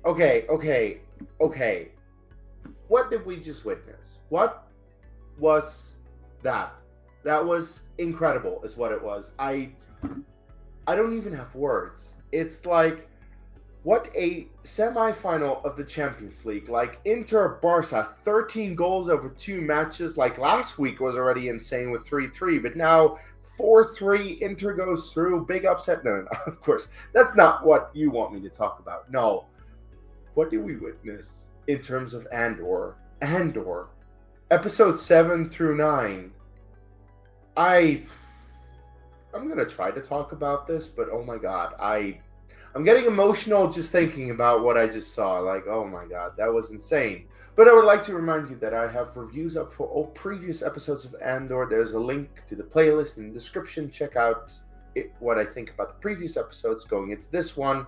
Okay. What did we just witness? What was that? That was incredible, is what it was. I don't even have words. It's like what a semi-final of the Champions League. Like Inter Barca, 13 goals over 2 matches. Like last week was already insane with 3-3, but now 4-3, Inter goes through. Big upset. No, of course. That's not what you want me to talk about. No. What did we witness in terms of Andor? Andor. Episode 7 through 9. I'm gonna try to talk about this, but oh my god, I'm getting emotional just thinking about what I just saw. Like, oh my god, that was insane. But I would like to remind you that I have reviews up for all previous episodes of Andor. There's a link to the playlist in the description. Check out what I think about the previous episodes going into this one.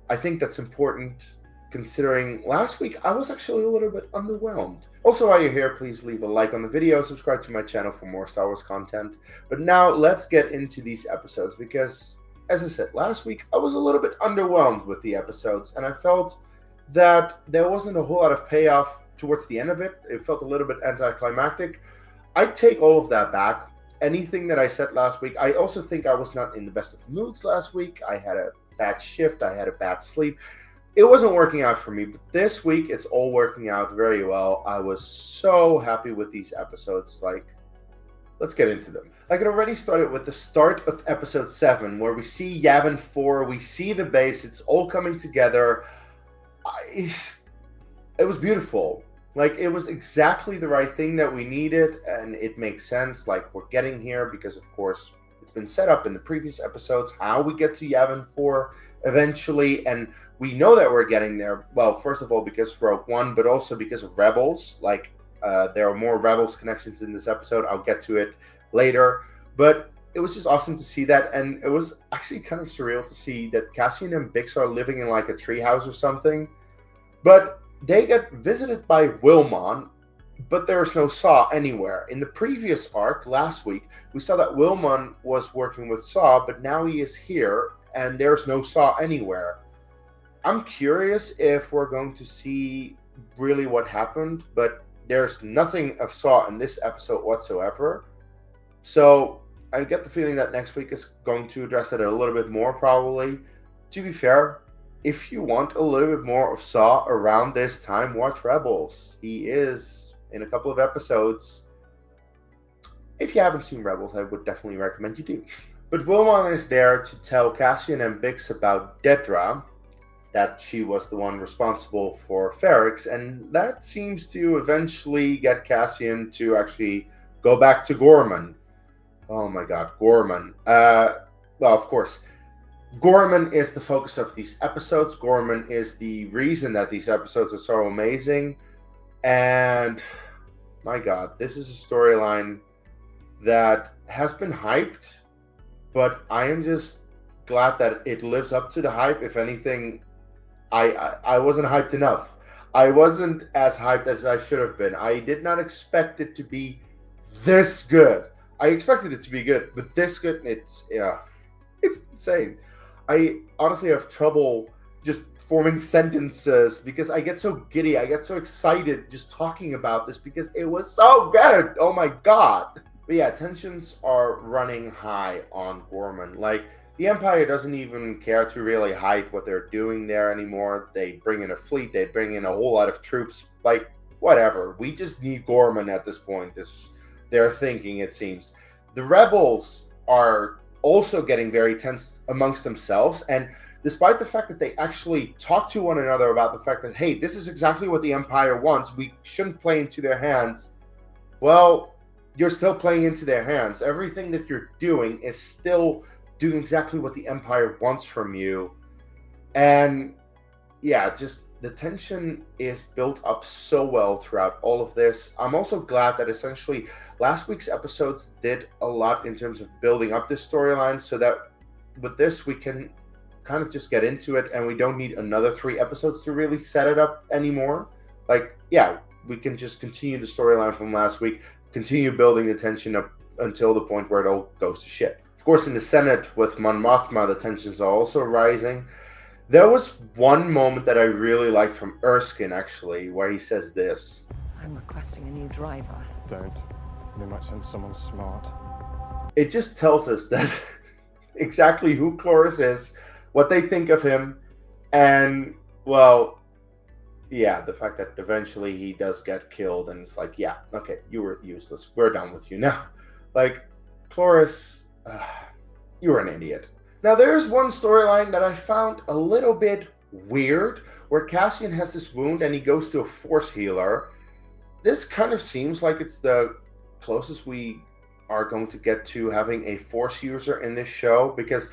I think that's important considering last week I was actually a little bit underwhelmed. Also, while you're here, please leave a like on the video, subscribe to my channel for more Star Wars content. But now let's get into these episodes because, as I said, last week I was a little bit underwhelmed with the episodes, and I felt that there wasn't a whole lot of payoff towards the end of it. It felt a little bit anticlimactic. I take all of that back. Anything that I said last week, I also think I was not in the best of moods last week. I had a bad shift, I had a bad sleep. It wasn't working out for me, but this week it's all working out very well. I was so happy with these episodes. Like, let's get into them. Like, it already started with the start of episode 7, where we see Yavin 4, we see the base, it's all coming together. It was beautiful. Like, it was exactly the right thing that we needed, and it makes sense. Like, we're getting here because, of course, it's been set up in the previous episodes how we get to Yavin 4 eventually, and we know that we're getting there. Well, first of all, because of Rogue One, but also because of Rebels. Like, there are more Rebels connections in this episode. I'll get to it later. But it was just awesome to see that, and it was actually kind of surreal to see that Cassian and Bix are living in like a treehouse or something. But they get visited by Wilmon, but there's no Saw anywhere. In the previous arc, last week, we saw that Wilmon was working with Saw, but now he is here, and there's no Saw anywhere. I'm curious if we're going to see really what happened, but there's nothing of Saw in this episode whatsoever. So I get the feeling that next week is going to address that a little bit more, probably. To be fair, if you want a little bit more of Saw around this time, watch Rebels. He is in a couple of episodes. If you haven't seen Rebels, I would definitely recommend you do. But Wilmon is there to tell Cassian and Bix about Dedra, that she was the one responsible for Ferrix, and that seems to eventually get Cassian to actually go back to Ghorman. Oh my god, Ghorman. Well, of course, Ghorman is the focus of these episodes. Ghorman is the reason that these episodes are so amazing. And my god, this is a storyline that has been hyped, but I am just glad that it lives up to the hype. If anything, I wasn't hyped enough. I wasn't as hyped as I should have been. I did not expect it to be this good. I expected it to be good, but this good, it's insane. I honestly have trouble just forming sentences because I get so giddy. I get so excited just talking about this because it was so good. Oh my god. But yeah, tensions are running high on Ghorman. Like, the Empire doesn't even care to really hide what they're doing there anymore. They bring in a fleet, they bring in a whole lot of troops. Like, whatever. We just need Ghorman at this point, is their thinking, it seems. The rebels are also getting very tense amongst themselves, and despite the fact that they actually talk to one another about the fact that, hey, this is exactly what the Empire wants, we shouldn't play into their hands, well, you're still playing into their hands. Everything that you're doing is still doing exactly what the Empire wants from you. And yeah, just the tension is built up so well throughout all of this. I'm also glad that essentially last week's episodes did a lot in terms of building up this storyline, so that with this we can kind of just get into it and we don't need another 3 episodes to really set it up anymore. Like, yeah, we can just continue the storyline from last week, continue building the tension up until the point where it all goes to shit. Of course, in the Senate with Mon Mothma, the tensions are also rising. There was one moment that I really liked from Erskine, actually, where he says this. I'm requesting a new driver. Don't. They might send someone smart. It just tells us that exactly who Cloris is, what they think of him, and, well, yeah, the fact that eventually he does get killed, and it's like, yeah, okay, you were useless. We're done with you now. Like, Cloris, you were an idiot. Now, there's one storyline that I found a little bit weird, where Cassian has this wound and he goes to a force healer. This kind of seems like it's the closest we are going to get to having a force user in this show, because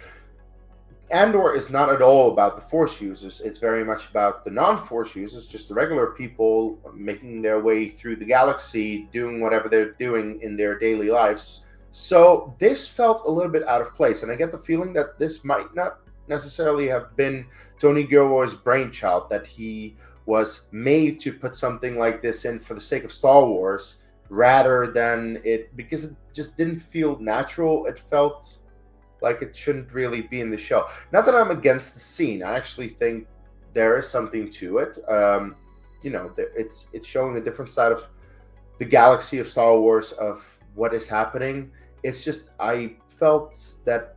Andor is not at all about the force users. It's very much about the non-force users, just the regular people making their way through the galaxy, doing whatever they're doing in their daily lives. So this felt a little bit out of place, and I get the feeling that this might not necessarily have been Tony Gilroy's brainchild, that he was made to put something like this in for the sake of Star Wars, rather than it, because it just didn't feel natural. It felt like it shouldn't really be in the show. Not that I'm against the scene. I actually think there is something to it. It's showing a different side of the galaxy of Star Wars, of what is happening. It's just, I felt that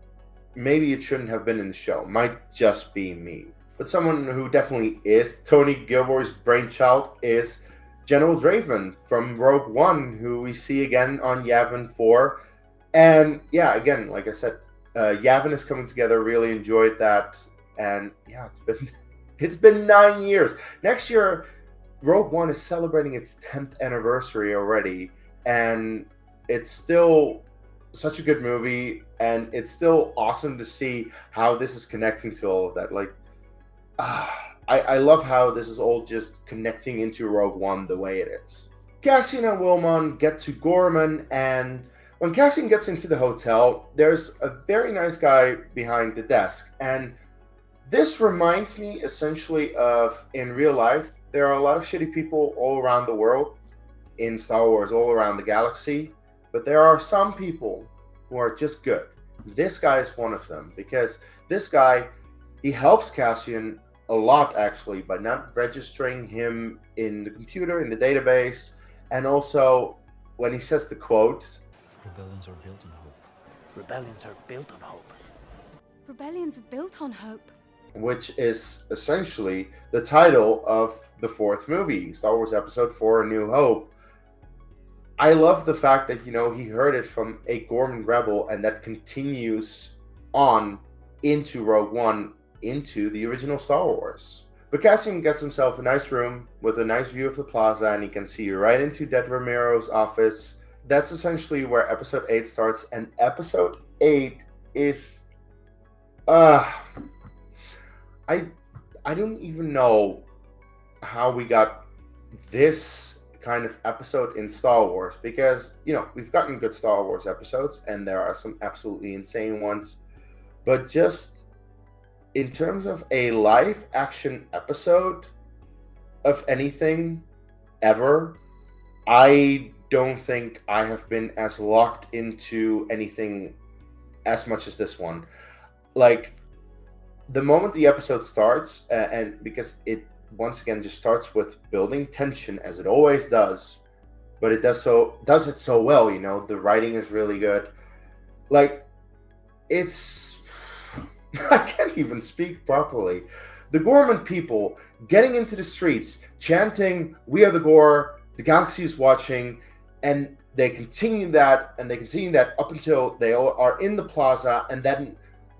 maybe it shouldn't have been in the show. Might just be me. But someone who definitely is Tony Gilroy's brainchild is General Draven from Rogue One, who we see again on Yavin 4. And yeah, again, like I said, Yavin is coming together. Really enjoyed that. And yeah, it's been 9 years. Next year, Rogue One is celebrating its 10th anniversary already. And it's still such a good movie, and it's still awesome to see how this is connecting to all of that. Like, I love how this is all just connecting into Rogue One the way it is. Cassian and Wilmon get to Ghorman, and when Cassian gets into the hotel, there's a very nice guy behind the desk. And this reminds me essentially of, in real life, there are a lot of shitty people all around the world, in Star Wars, all around the galaxy. But there are some people who are just good. This guy is one of them, because this guy, he helps Cassian a lot, actually, by not registering him in the computer, in the database. And also, when he says the quote, "Rebellions are built on hope. Rebellions are built on hope." Rebellions are built on hope. Which is essentially the title of the fourth movie, Star Wars Episode 4, A New Hope. I love the fact that, he heard it from a Ghorman rebel, and that continues on into Rogue One, into the original Star Wars. But Cassian gets himself a nice room with a nice view of the plaza, and he can see right into Dedra Meero's office. That's essentially where Episode 8 starts, and Episode 8 is... I don't even know how we got this kind of episode in Star Wars, because we've gotten good Star Wars episodes, and there are some absolutely insane ones, but just in terms of a live action episode of anything ever, I don't think I have been as locked into anything as much as this one. Like, the moment the episode starts, and because it once again just starts with building tension, as it always does, but it does it so well. The writing is really good. Like, it's I can't even speak properly. The Ghorman people getting into the streets, chanting, "We are the Ghor, the galaxy is watching," and they continue that up until they all are in the plaza, and then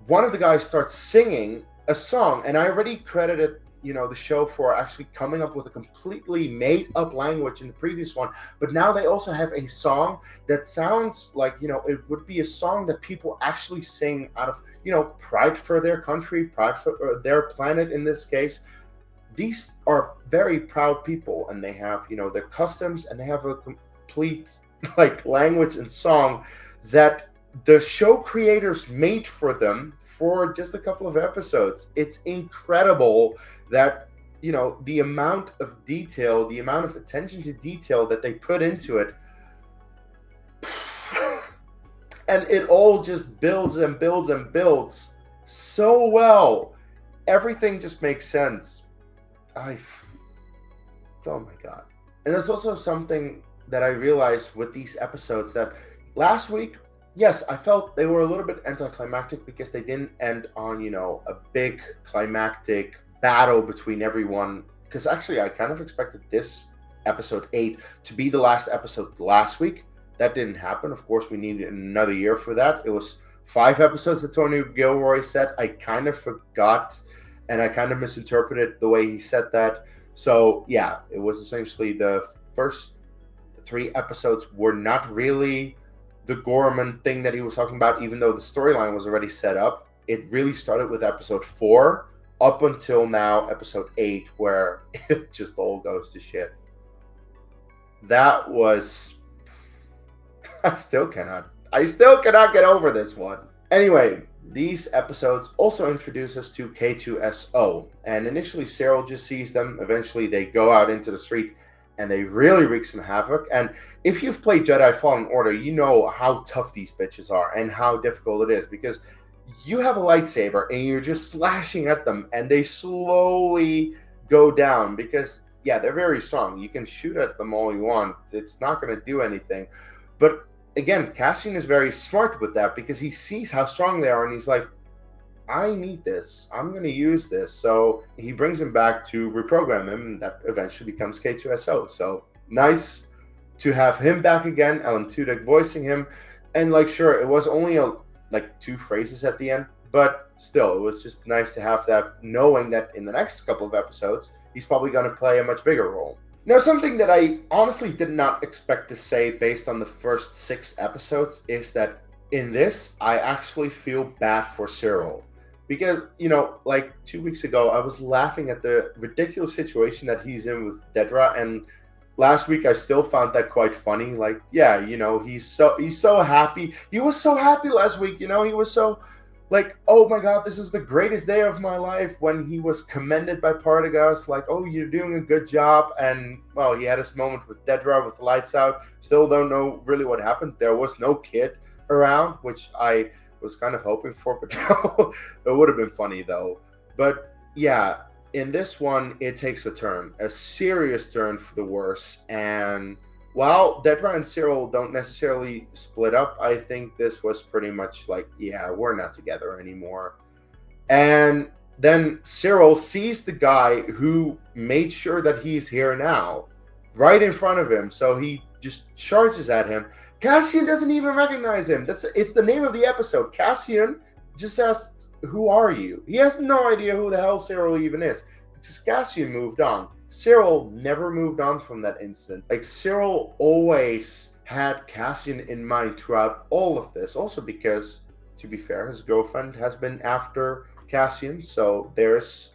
one of the guys starts singing a song, and I already credited the show for actually coming up with a completely made-up language in the previous one, but now they also have a song that sounds like, it would be a song that people actually sing out of, pride for their country, pride for their planet in this case. These are very proud people, and they have, their customs, and they have a complete, language and song that the show creators made for them for just a couple of episodes. It's incredible that, the amount of detail, the amount of attention to detail that they put into it. And it all just builds and builds and builds so well. everything just makes sense. Oh my god. And that's also something that I realized with these episodes, that last week, yes, I felt they were a little bit anticlimactic because they didn't end on, a big climactic battle between everyone. Because actually, I kind of expected this episode 8 to be the last episode last week. That didn't happen. Of course, we needed another year for that. It was 5 episodes that Tony Gilroy said. I kind of forgot, and I kind of misinterpreted the way he said that. So, yeah, it was essentially the first 3 episodes were not really the Ghorman thing that he was talking about, even though the storyline was already set up. It really started with episode 4 up until now, episode 8, where it just all goes to shit. That was... I still cannot get over this one. Anyway, these episodes also introduce us to K2SO, and initially Syril just sees them. Eventually they go out into the street and they really wreak some havoc. And if you've played Jedi Fallen Order, you know how tough these bitches are and how difficult it is, because you have a lightsaber and you're just slashing at them and they slowly go down because, yeah, they're very strong. You can shoot at them all you want. It's not going to do anything. But again, Cassian is very smart with that because he sees how strong they are and he's like, I need this. I'm going to use this. So he brings him back to reprogram him, and that eventually becomes K2SO. So nice to have him back again, Alan Tudyk voicing him. And sure, it was only 2 phrases at the end, but still, it was just nice to have that, knowing that in the next couple of episodes, he's probably going to play a much bigger role. Now, something that I honestly did not expect to say based on the first 6 episodes is that in this, I actually feel bad for Syril. Because, 2 weeks ago, I was laughing at the ridiculous situation that he's in with Dedra, and last week I still found that quite funny. He's so happy. He was so happy last week, he was so oh my god, this is the greatest day of my life, when he was commended by Partagas, oh, you're doing a good job. And, well, he had his moment with Dedra with the lights out. Still don't know really what happened. There was no kid around, which I was kind of hoping for, but no, it would have been funny though. But yeah, in this one, it takes a serious turn for the worse. And while Dedra and Syril don't necessarily split up, I think this was pretty much yeah, we're not together anymore. And then Syril sees the guy who made sure that he's here now right in front of him, so he just charges at him. Cassian doesn't even recognize him. It's the name of the episode. Cassian just asks, who are you? He has no idea who the hell Syril even is. Because Cassian moved on. Syril never moved on from that incident. Syril always had Cassian in mind throughout all of this. Also because, to be fair, his girlfriend has been after Cassian, so there's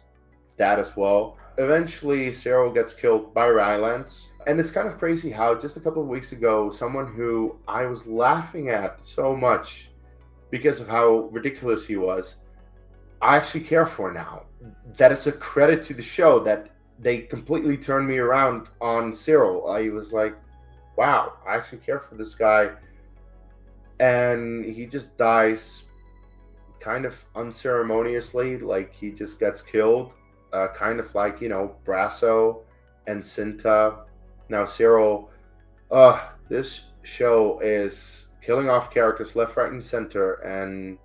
that as well. Eventually, Syril gets killed by Rylance. And it's kind of crazy how just a couple of weeks ago, someone who I was laughing at so much because of how ridiculous he was, I actually care for now. That is a credit to the show that they completely turned me around on Syril. I was like, wow, I actually care for this guy. And he just dies kind of unceremoniously. He just gets killed. Kind of Brasso and Cinta. Now, Syril, this show is killing off characters left, right, and center, and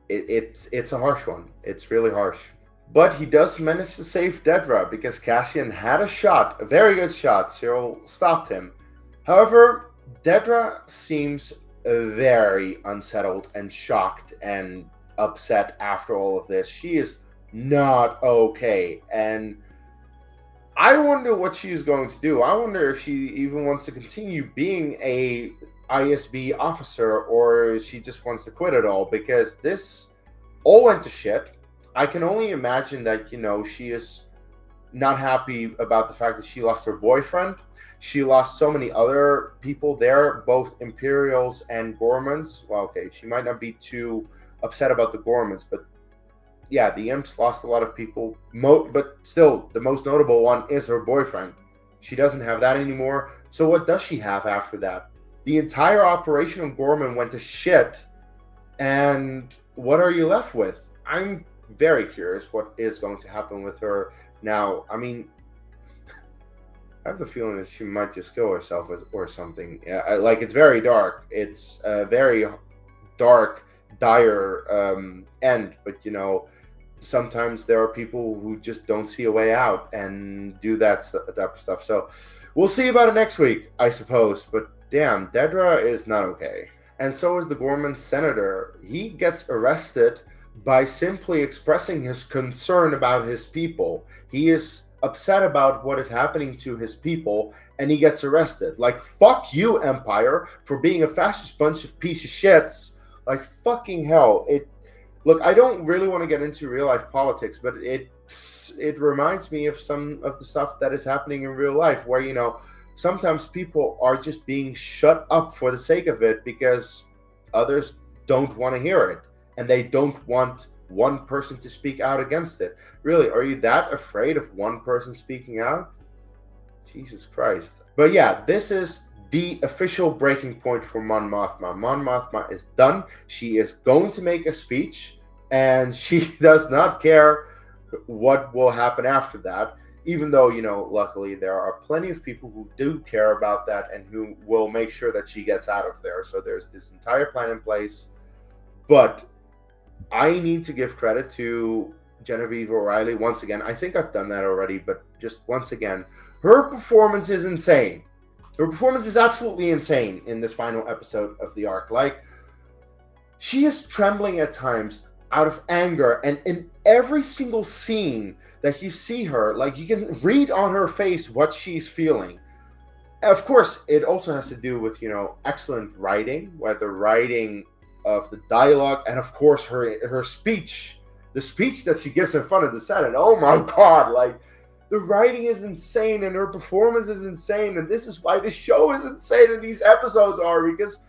it's a harsh one. It's really harsh. But he does manage to save Dedra, because Cassian had a shot, a very good shot. Syril stopped him. However, Dedra seems very unsettled and shocked and upset after all of this. She is not okay, and I wonder what she is going to do. I wonder if she even wants to continue being a ISB officer, or she just wants to quit it all, because this all went to shit. I can only imagine that, she is not happy about the fact that she lost her boyfriend. She lost so many other people there, both Imperials and Ghormans. Well, okay, she might not be too upset about the Ghormans, but yeah, the Imps lost a lot of people. But still, the most notable one is her boyfriend. She doesn't have that anymore. So what does she have after that? The entire operation of Ghorman went to shit. And what are you left with? I'm very curious what is going to happen with her now. I mean, I have the feeling that she might just kill herself or something. Yeah, like, it's very dark. It's a very dark, dire end. But, you know, sometimes there are people who just don't see a way out and do that type of stuff. So we'll see about it next week, I suppose. But damn, Dedra is not okay. And so is the Ghorman senator. He gets arrested by simply expressing his concern about his people. He is upset about what is happening to his people, and he gets arrested. Like, fuck you, Empire, for being a fascist bunch of piece of shits. Like, fucking hell. Look, I don't really want to get into real life politics, but it reminds me of some of the stuff that is happening in real life, where, you know, sometimes people are just being shut up for the sake of it because others don't want to hear it, and they don't want one person to speak out against it. Really, are you that afraid of one person speaking out? Jesus Christ. But yeah, this is the official breaking point for Mon Mothma. Mon Mothma is done. She is going to make a speech, and she does not care what will happen after that. Even though, you know, luckily there are plenty of people who do care about that and who will make sure that she gets out of there. So there's this entire plan in place. But I need to give credit to Genevieve O'Reilly once again. I think I've done that already, but just once again, her performance is insane. Her performance is absolutely insane in this final episode of the arc. Like, she is trembling at times out of anger, and in every single scene that you see her, like, you can read on her face what she's feeling. Of course, it also has to do with, you know, excellent writing, whether writing of the dialogue, and of course her speech, the speech that she gives in front of the Senate. Oh my God, like, the writing is insane and her performance is insane, and this is why the show is insane and these episodes are, because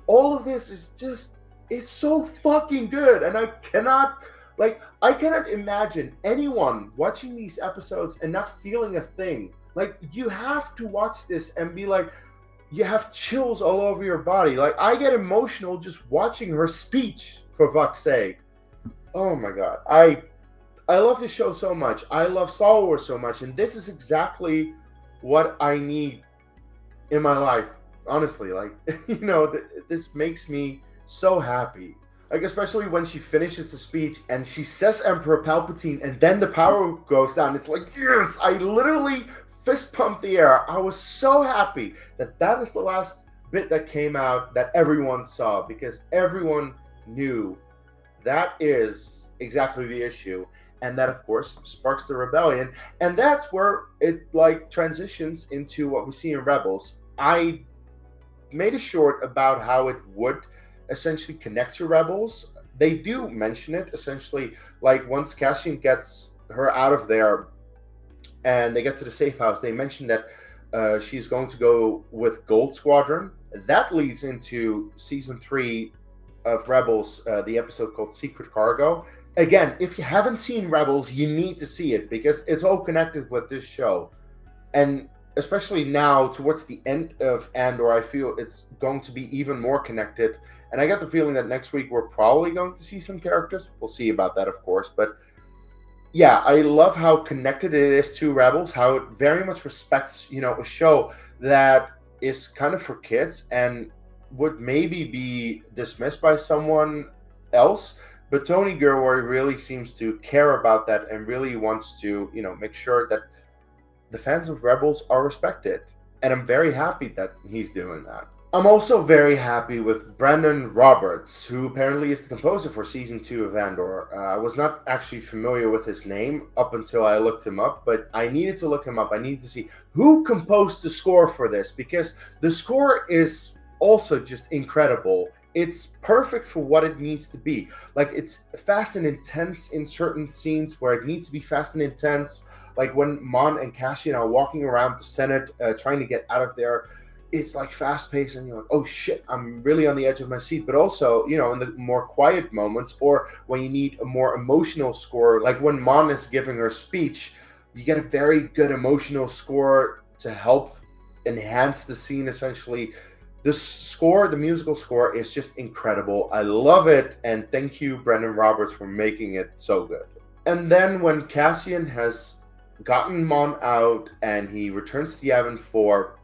all of this is just, it's so fucking good. And I cannot imagine anyone watching these episodes and not feeling a thing. Like, you have to watch this and be like, you have chills all over your body. Like, I get emotional just watching her speech, for fuck's sake. Oh my God. I love this show so much. I love Star Wars so much. And this is exactly what I need in my life. Honestly, like, you know, this makes me so happy. Like, especially when she finishes the speech and she says Emperor Palpatine and then the power goes down. It's like, yes, I literally fist pumped the air. I was so happy that is the last bit that came out that everyone saw, because everyone knew that is exactly the issue. And that, of course, sparks the rebellion. And that's where it, like, transitions into what we see in Rebels. I made a short about how it would essentially connect to Rebels. They do mention it, essentially, like, once Cassian gets her out of there and they get to the safe house, they mention that she's going to go with Gold Squadron. That leads into season 3 of Rebels, the episode called Secret Cargo. Again, if you haven't seen Rebels, you need to see it, because it's all connected with this show. And especially now, towards the end of Andor, I feel it's going to be even more connected. And I got the feeling that next week we're probably going to see some characters. We'll see about that, of course. But yeah, I love how connected it is to Rebels, how it very much respects, you know, a show that is kind of for kids and would maybe be dismissed by someone else. But Tony Gilroy really seems to care about that and really wants to, you know, make sure that the fans of Rebels are respected. And I'm very happy that he's doing that. I'm also very happy with Brandon Roberts, who apparently is the composer for Season 2 of Andor. I was not actually familiar with his name up until I looked him up, but I needed to look him up. I needed to see who composed the score for this, because the score is also just incredible. It's perfect for what it needs to be. Like, it's fast and intense in certain scenes where it needs to be fast and intense. Like when Mon and Cassian are walking around the Senate trying to get out of there. It's like fast paced and you're like, oh shit, I'm really on the edge of my seat. But also, you know, in the more quiet moments, or when you need a more emotional score, like when Mon is giving her speech, you get a very good emotional score to help enhance the scene, essentially The musical score is just incredible. I love it, and thank you, Brendan Roberts, for making it so good. And then when Cassian has gotten Mon out and he returns to Yavin 4,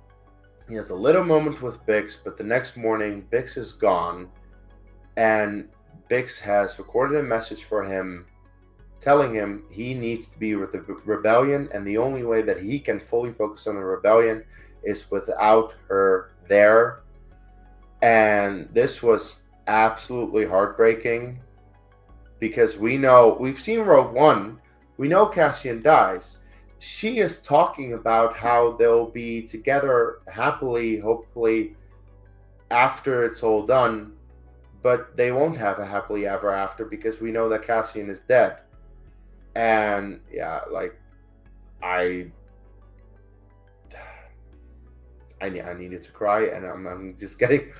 he has a little moment with Bix, but the next morning, Bix is gone, and Bix has recorded a message for him telling him he needs to be with the rebellion, and the only way that he can fully focus on the rebellion is without her there. And this was absolutely heartbreaking because we've seen Rogue One, we know Cassian dies. She is talking about how they'll be together happily, hopefully, after it's all done, but they won't have a happily ever after because we know that Cassian is dead. And yeah, like, I needed to cry, and I'm just getting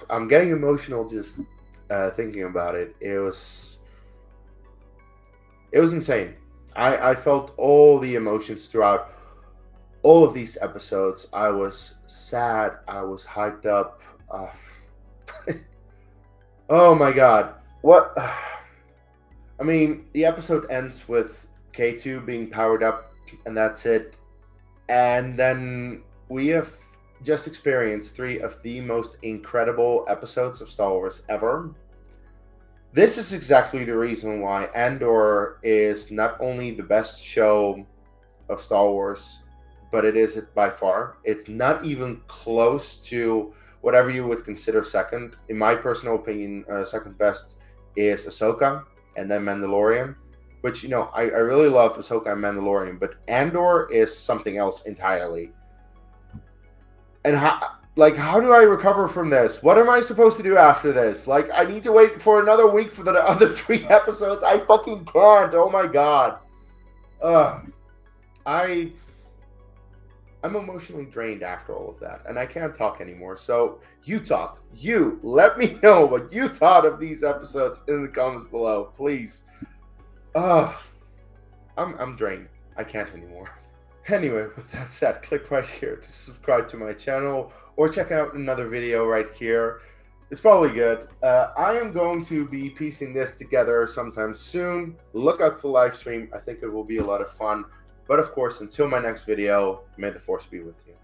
emotional just thinking about it. It was insane. I felt all the emotions throughout all of these episodes. I was sad. I was hyped up. Oh my god. What? I mean, the episode ends with K2 being powered up, and that's it. And then we have just experienced 3 of the most incredible episodes of Star Wars ever. This is exactly the reason why Andor is not only the best show of Star Wars, but it is it by far. It's not even close to whatever you would consider second. In my personal opinion, second best is Ahsoka, and then Mandalorian, which, you know, I really love Ahsoka and Mandalorian, but Andor is something else entirely. And how do I recover from this? What am I supposed to do after this? Like, I need to wait for another week for the other 3 episodes? I fucking can't. Oh my god. I'm emotionally drained after all of that, and I can't talk anymore. So you talk. You let me know what you thought of these episodes in the comments below, please. I'm drained. I can't anymore. Anyway, with that said, click right here to subscribe to my channel or check out another video right here. It's probably good. I am going to be piecing this together sometime soon. Look out for the live stream. I think it will be a lot of fun. But of course, until my next video, may the Force be with you.